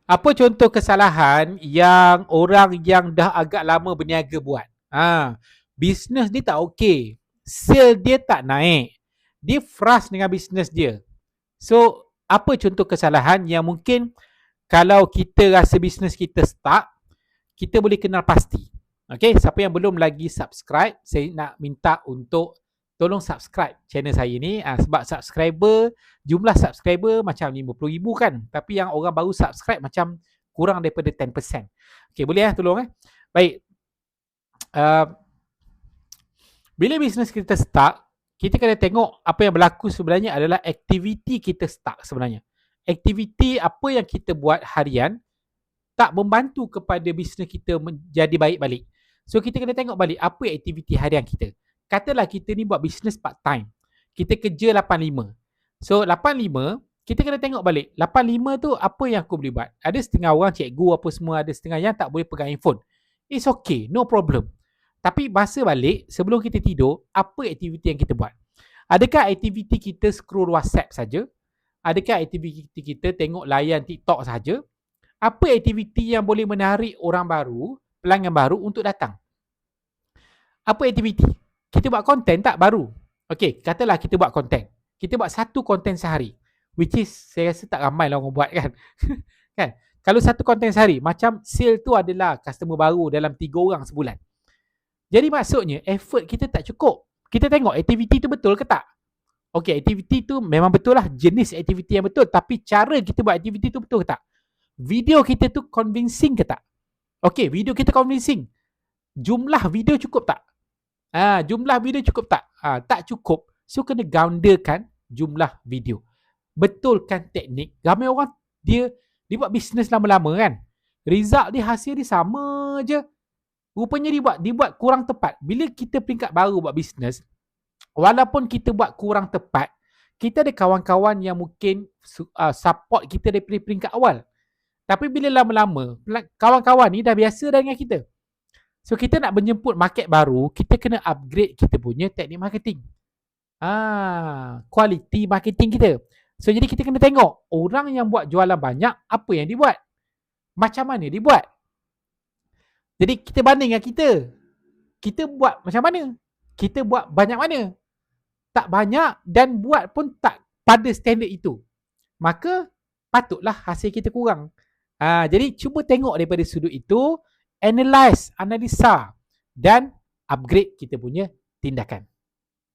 Apa contoh kesalahan yang orang yang dah agak lama berniaga buat? Bisnes dia tak okey. Sale dia tak naik. Dia frust dengan bisnes dia. So, apa contoh kesalahan yang mungkin kalau kita rasa bisnes kita stuck, kita boleh kenal pasti. Okay, siapa yang belum lagi subscribe, saya nak minta untuk tolong subscribe channel saya ni, sebab jumlah subscriber macam 50,000 kan, tapi yang orang baru subscribe macam kurang daripada 10%. Okay, boleh tolong Baik. Bila bisnes kita stuck, kita kena tengok apa yang berlaku sebenarnya adalah aktiviti kita stuck sebenarnya. Aktiviti apa yang kita buat harian tak membantu kepada bisnes kita menjadi baik balik. So kita kena tengok balik apa aktiviti harian kita. Katalah kita ni buat bisnes part time. Kita kerja 8-5. So 8-5, kita kena tengok balik 8-5 tu apa yang aku boleh buat. Ada setengah orang cikgu apa semua, ada setengah yang tak boleh pegang handphone. It's okay, no problem. Tapi masa balik, sebelum kita tidur, apa aktiviti yang kita buat? Adakah aktiviti kita scroll WhatsApp saja? Adakah aktiviti kita tengok layan TikTok saja? Apa aktiviti yang boleh menarik orang baru, pelanggan baru untuk datang? Apa aktiviti? Kita buat konten tak baru? Okay, katalah kita buat konten. Kita buat satu konten sehari. Which is, saya rasa tak ramai lah orang buat kan. Kan? Kalau satu konten sehari, macam sale tu adalah customer baru dalam 3 orang sebulan. Jadi maksudnya, effort kita tak cukup. Kita tengok aktiviti tu betul ke tak? Okay, aktiviti tu memang betul lah. Jenis aktiviti yang betul. Tapi cara kita buat aktiviti tu betul ke tak? Video kita tu convincing ke tak? Okay, video kita convincing. Jumlah video cukup tak? Jumlah video cukup tak? Tak cukup. So, kena gandakan jumlah video. Betulkan teknik. Ramai orang, dia buat bisnes lama-lama kan? Result dia, hasil dia sama je. Rupanya dia buat kurang tepat. Bila kita peringkat baru buat bisnes, walaupun kita buat kurang tepat, kita ada kawan-kawan yang mungkin support kita daripada peringkat awal. Tapi bila lama-lama, kawan-kawan ni dah biasa dah dengan kita. So, kita nak menjemput market baru, kita kena upgrade kita punya teknik marketing. Quality marketing kita. So, jadi kita kena tengok orang yang buat jualan banyak, apa yang dia buat? Macam mana dia buat? Jadi, kita banding dengan kita. Kita buat macam mana? Kita buat banyak mana? Tak banyak dan buat pun tak pada standard itu. Maka, patutlah hasil kita kurang. Jadi cuba tengok daripada sudut itu, analisa dan upgrade kita punya tindakan.